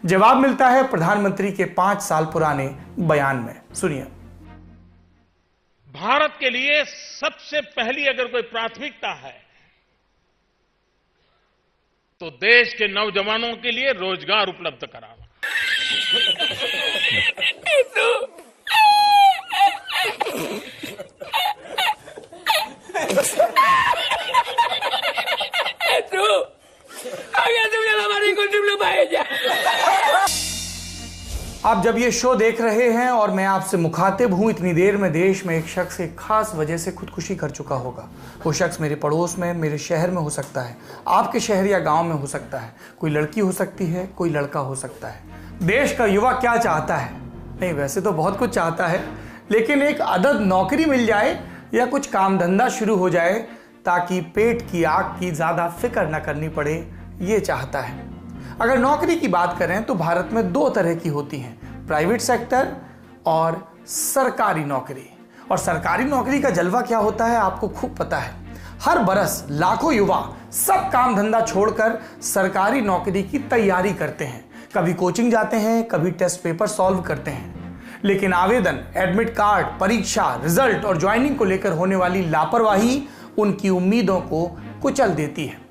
जवाब मिलता है प्रधानमंत्री के 5 साल पुराने बयान में। सुनिए। भारत के लिए सबसे पहली अगर कोई प्राथमिकता है तो देश के नौजवानों के लिए रोजगार उपलब्ध कराना। आप जब ये शो देख रहे हैं और मैं आपसे मुखातिब हूं, इतनी देर में देश में एक शख्स एक खास वजह से खुदकुशी कर चुका होगा। वो शख्स मेरे पड़ोस में, मेरे शहर में हो सकता है, आपके शहर या गांव में हो सकता है, कोई लड़की हो सकती है, कोई लड़का हो सकता है। देश का युवा क्या चाहता है? नहीं, वैसे तो बहुत कुछ चाहता है, लेकिन एक अदद नौकरी मिल जाए या कुछ काम धंधा शुरू हो जाए ताकि पेट की आग की ज़्यादा फिक्र न करनी पड़े, ये चाहता है। अगर नौकरी की बात करें तो भारत में 2 तरह की होती हैं, प्राइवेट सेक्टर और सरकारी नौकरी। और सरकारी नौकरी का जलवा क्या होता है आपको खूब पता है। हर बरस लाखों युवा सब काम धंधा छोड़कर सरकारी नौकरी की तैयारी करते हैं। कभी कोचिंग जाते हैं, कभी टेस्ट पेपर सॉल्व करते हैं, लेकिन आवेदन, एडमिट कार्ड, परीक्षा, रिजल्ट और ज्वाइनिंग को लेकर होने वाली लापरवाही उनकी उम्मीदों को कुचल देती है।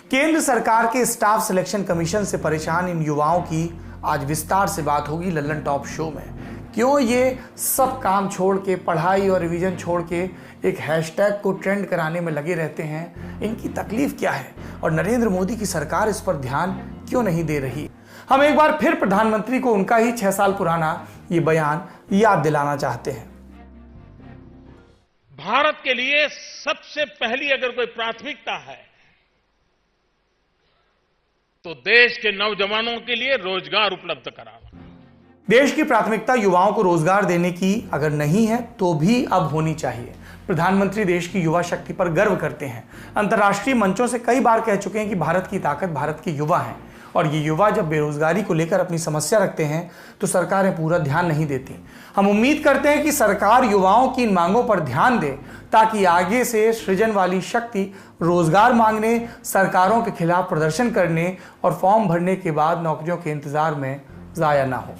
केंद्र सरकार के स्टाफ सिलेक्शन कमीशन से परेशान इन युवाओं की आज विस्तार से बात होगी लल्लन टॉप शो में। क्यों ये सब काम छोड़ के, पढ़ाई और रिवीजन छोड़ के एक हैशटैग को ट्रेंड कराने में लगे रहते हैं, इनकी तकलीफ क्या है और नरेंद्र मोदी की सरकार इस पर ध्यान क्यों नहीं दे रही। हम एक बार फिर प्रधानमंत्री को उनका ही 6 साल पुराना ये बयान याद दिलाना चाहते हैं। भारत के लिए सबसे पहली अगर कोई प्राथमिकता है तो देश के नौजवानों के लिए रोजगार उपलब्ध कराना। देश की प्राथमिकता युवाओं को रोजगार देने की अगर नहीं है तो भी अब होनी चाहिए। प्रधानमंत्री देश की युवा शक्ति पर गर्व करते हैं। अंतर्राष्ट्रीय मंचों से कई बार कह चुके हैं कि भारत की ताकत भारत के युवा हैं, और ये युवा जब बेरोजगारी को लेकर अपनी समस्या रखते हैं तो सरकारें पूरा ध्यान नहीं देती। हम उम्मीद करते हैं कि सरकार युवाओं की इन मांगों पर ध्यान दे ताकि आगे से सृजन वाली शक्ति रोजगार मांगने, सरकारों के खिलाफ प्रदर्शन करने और फॉर्म भरने के बाद नौकरियों के इंतजार में जाया ना हो।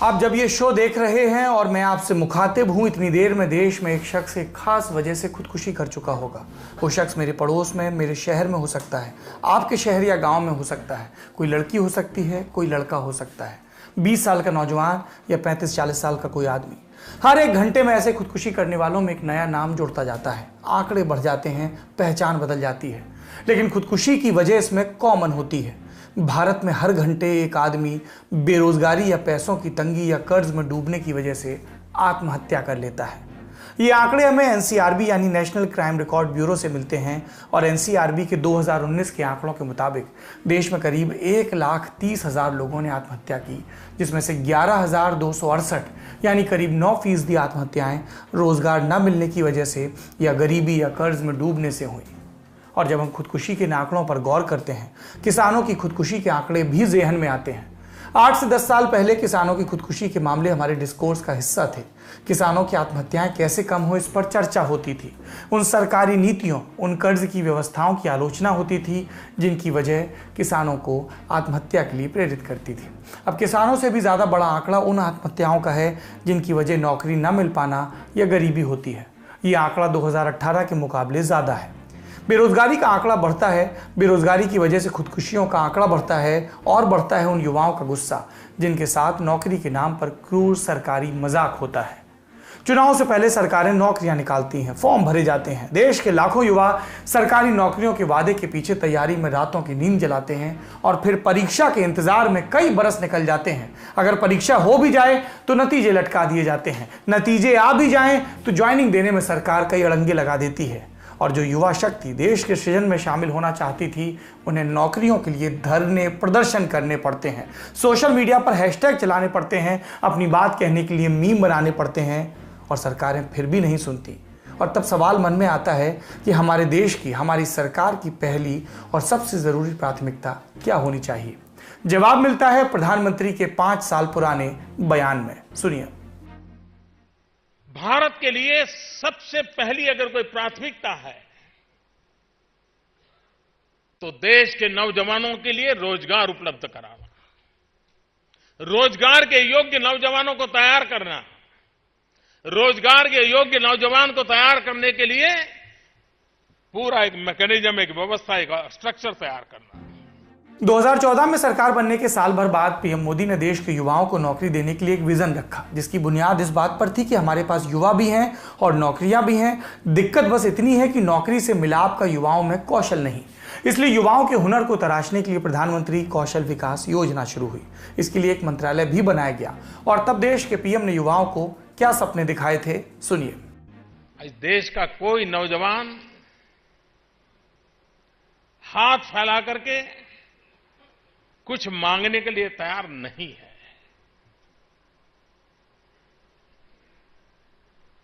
आप जब ये शो देख रहे हैं और मैं आपसे मुखातिब हूं, इतनी देर में देश में एक शख्स एक खास वजह से खुदकुशी कर चुका होगा। वो शख्स मेरे पड़ोस में, मेरे शहर में हो सकता है, आपके शहर या गांव में हो सकता है, कोई लड़की हो सकती है, कोई लड़का हो सकता है, 20 साल का नौजवान या 35-40 साल का कोई आदमी। हर एक घंटे में ऐसे खुदकुशी करने वालों में एक नया नाम जुड़ता जाता है, आंकड़े बढ़ जाते हैं, पहचान बदल जाती है, लेकिन खुदकुशी की वजह इसमें कॉमन होती है। भारत में हर घंटे एक आदमी बेरोजगारी या पैसों की तंगी या कर्ज में डूबने की वजह से आत्महत्या कर लेता है। ये आंकड़े हमें एनसीआरबी यानी नेशनल क्राइम रिकॉर्ड ब्यूरो से मिलते हैं, और एनसीआरबी के 2019 के आंकड़ों के मुताबिक देश में करीब 1,30,000 लोगों ने आत्महत्या की, जिसमें से 11,268 यानी करीब 9% आत्महत्याएं रोजगार न मिलने की वजह से या गरीबी या कर्ज में डूबने से हुई। और जब हम खुदकुशी के आंकड़ों पर गौर करते हैं, किसानों की खुदकुशी के आंकड़े भी ज़हन में आते हैं। 8 से 10 साल पहले किसानों की खुदकुशी के मामले हमारे डिस्कोर्स का हिस्सा थे। किसानों की आत्महत्याएं कैसे कम हो, इस पर चर्चा होती थी। उन सरकारी नीतियों, उन कर्ज की व्यवस्थाओं की आलोचना होती थी जिनकी वजह किसानों को आत्महत्या के लिए प्रेरित करती थी। अब किसानों से भी ज़्यादा बड़ा आंकड़ा उन आत्महत्याओं का है जिनकी वजह नौकरी न मिल पाना या गरीबी होती है। ये आंकड़ा 2018 के मुकाबले ज़्यादा है। बेरोजगारी का आंकड़ा बढ़ता है, बेरोजगारी की वजह से खुदकुशियों का आंकड़ा बढ़ता है, और बढ़ता है उन युवाओं का गुस्सा जिनके साथ नौकरी के नाम पर क्रूर सरकारी मजाक होता है। चुनाव से पहले सरकारें नौकरियां निकालती हैं, फॉर्म भरे जाते हैं। देश के लाखों युवा सरकारी नौकरियों के वादे के पीछे तैयारी में रातों की नींद जलाते हैं, और फिर परीक्षा के इंतजार में कई बरस निकल जाते हैं। अगर परीक्षा हो भी जाए तो नतीजे लटका दिए जाते हैं, नतीजे आ भी जाएं तो ज्वाइनिंग देने में सरकार कई अड़ंगे लगा देती है। और जो युवा शक्ति देश के सृजन में शामिल होना चाहती थी, उन्हें नौकरियों के लिए धरने, प्रदर्शन करने पड़ते हैं, सोशल मीडिया पर हैशटैग चलाने पड़ते हैं, अपनी बात कहने के लिए मीम बनाने पड़ते हैं, और सरकारें फिर भी नहीं सुनती। और तब सवाल मन में आता है कि हमारे देश की, हमारी सरकार की पहली और सबसे ज़रूरी प्राथमिकता क्या होनी चाहिए। जवाब मिलता है प्रधानमंत्री के 5 साल पुराने बयान में। सुनिए। भारत के लिए सबसे पहली अगर कोई प्राथमिकता है तो देश के नौजवानों के लिए रोजगार उपलब्ध कराना। रोजगार के योग्य नौजवानों को तैयार करना, रोजगार के योग्य नौजवान को तैयार करने के लिए पूरा एक मैकेनिज्म, एक व्यवस्था, एक स्ट्रक्चर तैयार करना। 2014 में सरकार बनने के साल भर बाद पीएम मोदी ने देश के युवाओं को नौकरी देने के लिए एक विजन रखा, जिसकी बुनियाद इस बात पर थी कि हमारे पास युवा भी हैं और नौकरियां भी हैं। दिक्कत बस इतनी है कि नौकरी से मिलाप का युवाओं में कौशल नहीं। इसलिए युवाओं के हुनर को तराशने के लिए प्रधानमंत्री कौशल विकास योजना शुरू हुई। इसके लिए एक मंत्रालय भी बनाया गया। और तब देश के पीएम ने युवाओं को क्या सपने दिखाए थे, सुनिए। आज देश का कोई नौजवान हाथ फैला करके कुछ मांगने के लिए तैयार नहीं है।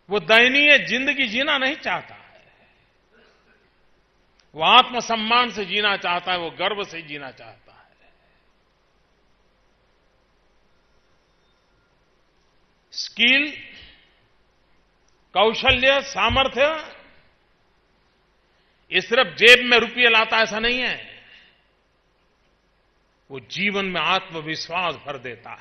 वो दयनीय जिंदगी जीना नहीं चाहता है, वो आत्मसम्मान से जीना चाहता है, वो गर्व से जीना चाहता है। स्किल, कौशल्य, सामर्थ्य ये सिर्फ जेब में रुपये लाता ऐसा नहीं है, वो जीवन में आत्मविश्वास भर देता है।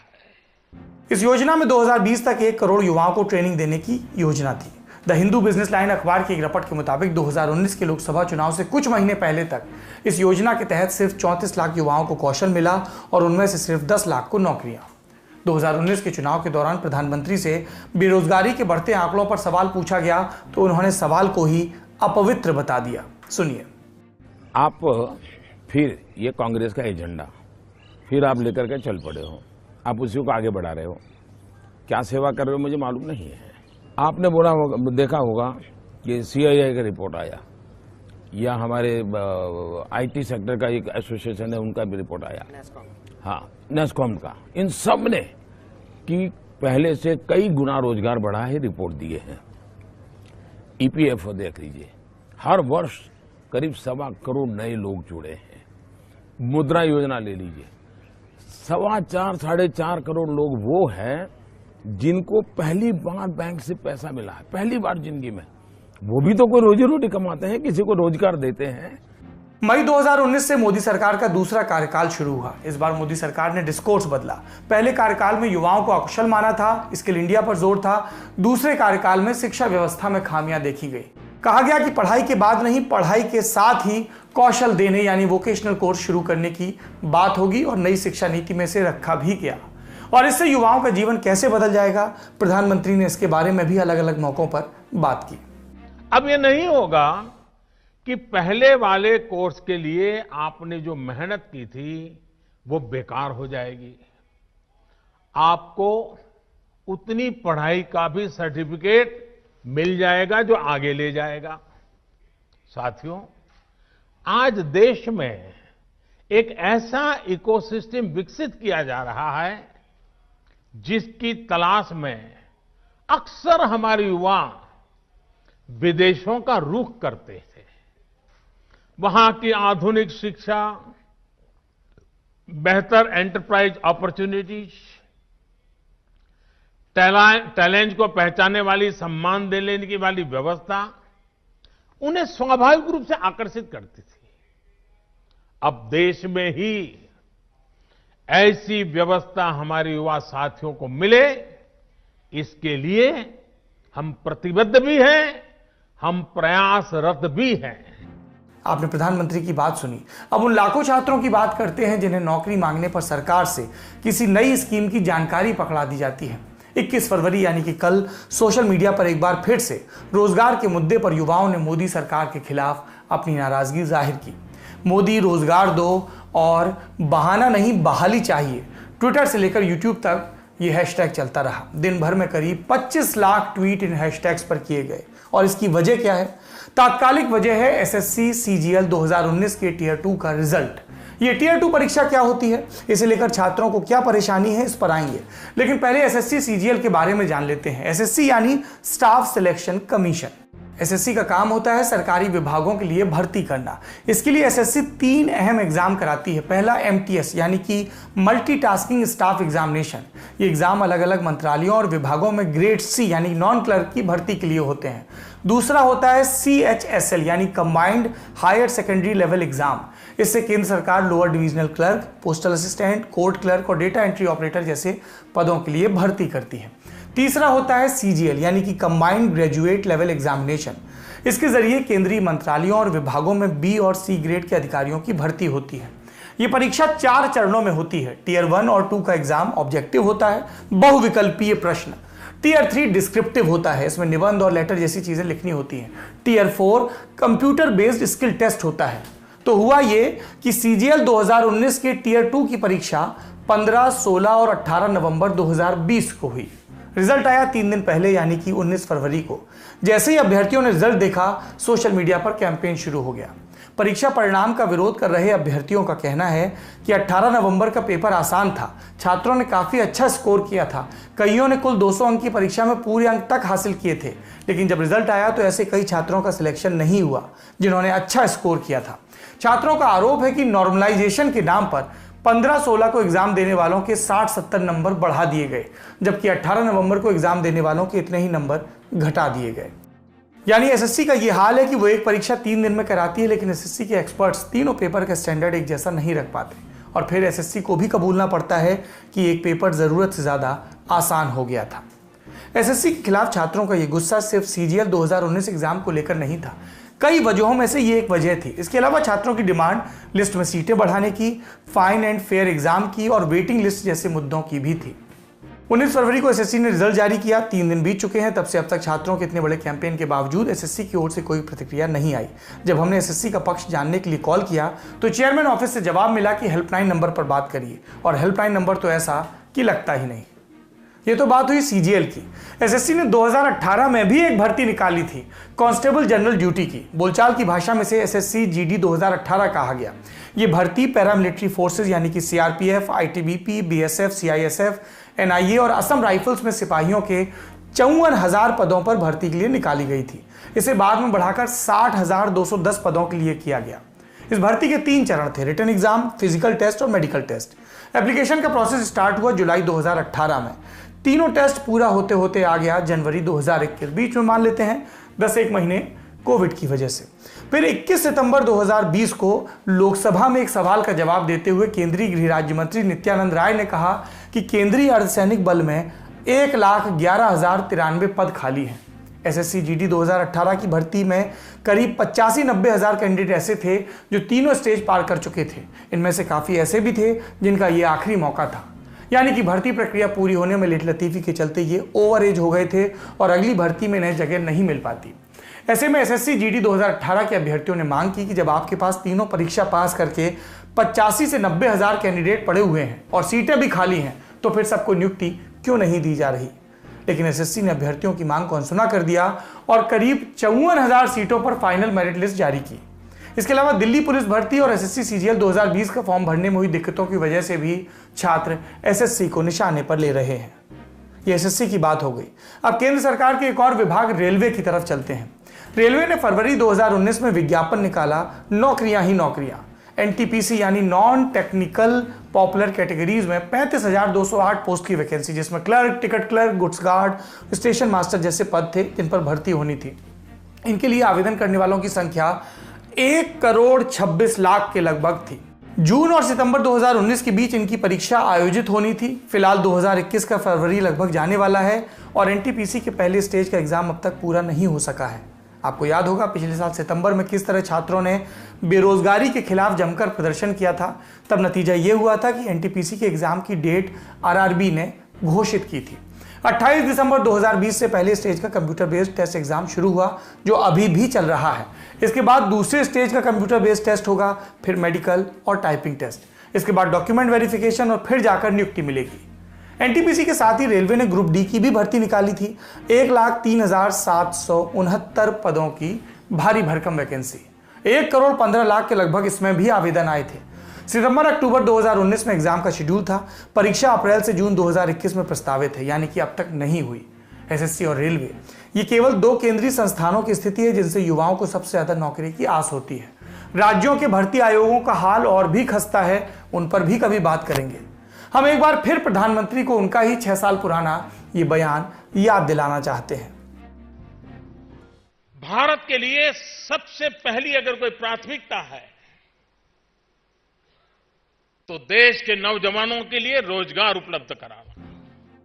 इस योजना में 2020 तक 1 करोड़ युवाओं को ट्रेनिंग देने की योजना थी। द हिंदू बिजनेस लाइन अखबार की एक रिपोर्ट के मुताबिक 2019 के लोकसभा चुनाव से कुछ महीने पहले तक इस योजना के तहत सिर्फ 34 लाख युवाओं को कौशल मिला और उनमें से सिर्फ 10 लाख को नौकरियां। 2019 के चुनाव के दौरान प्रधानमंत्री से बेरोजगारी के बढ़ते आंकड़ों पर सवाल पूछा गया तो उन्होंने सवाल को ही अपवित्र बता दिया, सुनिए। आप फिर ये कांग्रेस का एजेंडा फिर आप लेकर के चल पड़े हो, आप उसी को आगे बढ़ा रहे हो। क्या सेवा कर रहे हो मुझे मालूम नहीं है। आपने बोला होगा, देखा होगा कि CII का रिपोर्ट आया या हमारे IT सेक्टर का एक एसोसिएशन है उनका भी रिपोर्ट आया, हाँ नेस्कॉम का। इन सब ने कि पहले से कई गुना रोजगार बढ़ा है, रिपोर्ट दिए हैं। EPFO देख लीजिए, हर वर्ष करीब 1.25 करोड़ नए लोग जुड़े हैं। मुद्रा योजना ले लीजिए, 4.25-4.5 करोड़ लोग वो हैं जिनको पहली बार बैंक से पैसा मिला है, पहली बार जिंदगी में। वो भी तो कोई रोजी रोटी कमाते हैं, किसी को रोजगार देते हैं। मई 2019 से मोदी सरकार का दूसरा कार्यकाल शुरू हुआ। इस बार मोदी सरकार ने डिस्कोर्स बदला। पहले कार्यकाल में युवाओं को अकुशल माना था, स्किल इंडिया पर जोर था। दूसरे कार्यकाल में शिक्षा व्यवस्था में खामियां देखी गई। कहा गया कि पढ़ाई के बाद नहीं, पढ़ाई के साथ ही कौशल देने यानी वोकेशनल कोर्स शुरू करने की बात होगी और नई शिक्षा नीति में से रखा भी गया। और इससे युवाओं का जीवन कैसे बदल जाएगा, प्रधानमंत्री ने इसके बारे में भी अलग अलग मौकों पर बात की। अब ये नहीं होगा कि पहले वाले कोर्स के लिए आपने जो मेहनत की थी वो बेकार हो जाएगी। आपको उतनी पढ़ाई का भी सर्टिफिकेट मिल जाएगा जो आगे ले जाएगा। साथियों, आज देश में एक ऐसा इकोसिस्टम विकसित किया जा रहा है जिसकी तलाश में अक्सर हमारे युवा विदेशों का रुख करते थे। वहां की आधुनिक शिक्षा, बेहतर एंटरप्राइज अपॉर्चुनिटीज, टैलेंट को पहचानने वाली, सम्मान देने की वाली व्यवस्था उन्हें स्वाभाविक रूप से आकर्षित करती थी। अब देश में ही ऐसी व्यवस्था हमारे युवा साथियों को मिले, इसके लिए हम प्रतिबद्ध भी हैं, हम प्रयासरत भी हैं। आपने प्रधानमंत्री की बात सुनी। अब उन लाखों छात्रों की बात करते हैं जिन्हें नौकरी मांगने पर सरकार से किसी नई स्कीम की जानकारी पकड़ा दी जाती है। 21 फरवरी यानी कि कल सोशल मीडिया पर एक बार फिर से रोजगार के मुद्दे पर युवाओं ने मोदी सरकार के खिलाफ अपनी नाराजगी जाहिर की। मोदी रोजगार दो और बहाना नहीं बहाली चाहिए, ट्विटर से लेकर यूट्यूब तक ये हैशटैग चलता रहा। दिन भर में करीब 25 लाख ट्वीट इन हैशटैग्स पर किए गए। और इसकी वजह क्या है? तात्कालिक वजह है SSC CGL 2019 के टियर 2 का रिजल्ट। ये टियर 2 परीक्षा क्या होती है, इसे लेकर छात्रों को क्या परेशानी है, इस पर आएंगे। लेकिन पहले SSC CGL के बारे में जान लेते हैं। SSC यानी स्टाफ सिलेक्शन कमीशन। SSC का काम होता है सरकारी विभागों के लिए भर्ती करना। इसके लिए SSC 3 अहम एग्जाम कराती है। पहला MTS यानी कि मल्टीटास्किंग स्टाफ एग्जामिनेशन। ये एग्जाम अलग अलग मंत्रालयों और विभागों में ग्रेड C यानी नॉन क्लर्क की भर्ती के लिए होते हैं। दूसरा होता है CHSL यानी combined higher secondary level exam. इससे केंद्र सरकार lower divisional clerk, postal assistant, court clerk और डेटा एंट्री ऑपरेटर जैसे पदों के लिए भर्ती करती है। तीसरा होता है CGL यानी कि कंबाइंड ग्रेजुएट लेवल एग्जामिनेशन। इसके जरिए केंद्रीय मंत्रालयों और विभागों में B और C ग्रेड के अधिकारियों की भर्ती होती है। ये परीक्षा 4 चरणों में होती है। टियर 1 और 2 का एग्जाम ऑब्जेक्टिव होता है, बहुविकल्पीय प्रश्न। टियर 3 डिस्क्रिप्टिव होता है, इसमें निबंध और लेटर जैसी चीजें लिखनी होती हैं। Tier 4 computer based skill test होता है। तो हुआ ये कि CGL 2019 के टियर 2 की परीक्षा 15, 16 और 18 नवंबर 2020 को हुई। रिजल्ट आया 3 दिन पहले यानी कि 19 फरवरी को। जैसे ही अभ्यर्थियों ने रिजल्ट देखा, सोशल मीडिया पर कैंपेन शुरू हो गया। परीक्षा परिणाम का विरोध कर रहे अभ्यर्थियों का कहना है कि 18 नवंबर का पेपर आसान था, छात्रों ने काफी अच्छा स्कोर किया था, कईयों ने कुल 200 अंक की परीक्षा में पूरे अंक तक हासिल किए थे। लेकिन जब रिजल्ट आया तो ऐसे कई छात्रों का सिलेक्शन नहीं हुआ जिन्होंने अच्छा स्कोर किया था। छात्रों का आरोप है कि नॉर्मलाइजेशन के नाम पर 15-16 को एग्जाम देने वालों के 60-70 नंबर बढ़ा दिए गए, जबकि 18 नवंबर को एग्जाम देने वालों के इतने ही नंबर घटा दिए गए। यानी SSC का यह हाल है कि वो एक परीक्षा 3 दिन में कराती है, लेकिन SSC के एक्सपर्ट्स तीनों पेपर का स्टैंडर्ड एक जैसा नहीं रख पाते और फिर SSC को भी कबूलना पड़ता है कि एक पेपर जरूरत से ज्यादा आसान हो गया था। SSC के खिलाफ छात्रों का यह गुस्सा सिर्फ CGL 2019 एग्जाम को लेकर नहीं था, कई वजहों में से ये एक वजह थी। इसके अलावा छात्रों की डिमांड लिस्ट में सीटें बढ़ाने की, फाइन एंड फेयर एग्जाम की और वेटिंग लिस्ट जैसे मुद्दों की भी थी। 19 फरवरी को SSC ने रिजल्ट जारी किया। 3 दिन बीत चुके हैं, तब से अब तक छात्रों के इतने बड़े कैंपेन के बावजूद SSC की ओर से कोई प्रतिक्रिया नहीं आई। जब हमने SSC का पक्ष जानने के लिए कॉल किया तो चेयरमैन ऑफिस से जवाब मिला कि हेल्पलाइन नंबर पर बात करिए, और हेल्पलाइन नंबर तो ऐसा कि लगता ही नहीं। ये तो बात हुई CGL की। SSC ने 2018 में भी एक भर्ती निकाली थी, कांस्टेबल जनरल ड्यूटी की। बोलचाल की भाषा में से SSC GD 2018 कहा गया। ये भर्ती पैरामिलिट्री फोर्सेज यानी कि CRPF, ITBP, BSF, CISF, NIA और असम राइफल्स में सिपाहियों के 54,000 पदों पर भर्ती के लिए निकाली गई थी। इसे बाद में बढ़ाकर 60,210 पदों के लिए किया गया। इस भर्ती के 3 चरण थे, रिटन एग्जाम, फिजिकल टेस्ट और मेडिकल टेस्ट। एप्लीकेशन का प्रोसेस स्टार्ट हुआ जुलाई 2018 में। तीनों टेस्ट पूरा होते होते आ गया जनवरी 2021, बीच में मान लेते हैं 10-1 महीने कोविड की वजह से। फिर 21 सितंबर 2020 को लोकसभा में एक सवाल का जवाब देते हुए केंद्रीय गृह राज्य मंत्री नित्यानंद राय ने कहा कि केंद्रीय अर्धसैनिक बल में 1,11,093 पद खाली हैं। SSC GD 2018 की भर्ती में करीब 85-90 हज़ार कैंडिडेट ऐसे थे जो तीनों स्टेज पार कर चुके थे। इनमें से काफ़ी ऐसे भी थे जिनका ये आखिरी मौका था, यानी कि भर्ती प्रक्रिया पूरी होने में लेट लतीफ़ी के चलते ये ओवर एज हो गए थे और अगली भर्ती में इन्हें जगह नहीं मिल पाती। ऐसे में SSC GD 2018 के अभ्यर्थियों ने मांग की कि जब आपके पास तीनों परीक्षा पास करके 85 से 90 हज़ार कैंडिडेट पड़े हुए हैं और सीटें भी खाली हैं, तो फिर सबको नियुक्ति क्यों नहीं दी जा रही। लेकिन SSC ने अभ्यर्थियों की मांग को अनसुना कर दिया और करीब 54,000 सीटों पर फाइनल मेरिट लिस्ट जारी की। इसके अलावा दिल्ली पुलिस भर्ती और SSC CGL 2020 का फॉर्म भरने में हुई दिक्कतों की वजह से भी छात्र SSC को निशाने पर ले रहे हैं। ये SSC की बात हो गई। अब केंद्र सरकार के एक और विभाग रेलवे की तरफ चलते हैं। रेलवे ने फरवरी 2019 में विज्ञापन निकाला, नौकरियां ही नौकरियां। NTPC यानी नॉन टेक्निकल पॉपुलर कैटेगरीज में 35,208 पोस्ट की वैकेंसी, जिसमें clerk, ticket clerk, goods guard, station master जैसे पद थे जिन पर भर्ती होनी थी। इनके लिए आवेदन करने वालों की संख्या 1,26,00,000 के लगभग थी। जून और सितंबर 2019 के बीच इनकी परीक्षा आयोजित होनी थी। फिलहाल 2021 का फरवरी लगभग जाने वाला है और NTPC के पहले स्टेज का एग्जाम अब तक पूरा नहीं हो सका है। आपको याद होगा पिछले साल सितंबर में किस तरह छात्रों ने बेरोजगारी के खिलाफ जमकर प्रदर्शन किया था। तब नतीजा ये हुआ था कि NTPC के एग्जाम की डेट RRB ने घोषित की थी। 28 दिसंबर 2020 से पहले स्टेज का कंप्यूटर बेस्ड टेस्ट एग्जाम शुरू हुआ, जो अभी भी चल रहा है। इसके बाद दूसरे स्टेज का कंप्यूटर बेस्ड टेस्ट होगा, फिर मेडिकल और टाइपिंग टेस्ट। इसके बाद डॉक्यूमेंट वेरिफिकेशन और फिर जाकर नियुक्ति मिलेगी। NTPC के साथ ही रेलवे ने ग्रुप D की भी भर्ती निकाली थी। 1,03,769 पदों की भारी भरकम वैकेंसी, 1,15,00,000 के लगभग इसमें भी आवेदन आए थे। सितंबर-अक्टूबर 2019 में एग्जाम का शेड्यूल था। परीक्षा अप्रैल से जून 2021 में प्रस्तावित है, यानी कि अब तक नहीं हुई। SSC और रेलवे ये केवल 2 केंद्रीय संस्थानों की स्थिति है जिनसे युवाओं को सबसे ज्यादा नौकरी की आस होती है। राज्यों के भर्ती आयोगों का हाल और भी खस्ता है, उन पर भी कभी बात करेंगे। हम एक बार फिर प्रधानमंत्री को उनका ही 6 साल पुराना ये बयान याद दिलाना चाहते हैं। भारत के लिए सबसे पहली अगर कोई प्राथमिकता है तो देश के नौजवानों के लिए रोजगार उपलब्ध कराना।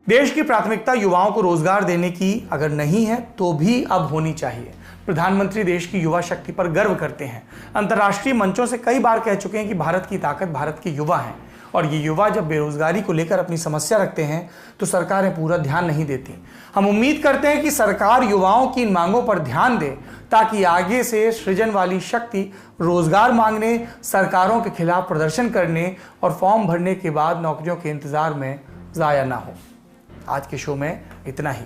देश की प्राथमिकता युवाओं को रोजगार देने की अगर नहीं है तो भी अब होनी चाहिए। प्रधानमंत्री देश की युवा शक्ति पर गर्व करते हैं। अंतर्राष्ट्रीय मंचों से कई बार कह चुके हैं कि भारत की ताकत भारत के युवा हैं, और ये युवा जब बेरोजगारी को लेकर अपनी समस्या रखते हैं तो सरकारें पूरा ध्यान नहीं देती। हम उम्मीद करते हैं कि सरकार युवाओं की इन मांगों पर ध्यान दे ताकि आगे से सृजन वाली शक्ति रोजगार मांगने, सरकारों के खिलाफ प्रदर्शन करने और फॉर्म भरने के बाद नौकरियों के इंतजार में जाया ना हो। आज के शो में इतना ही।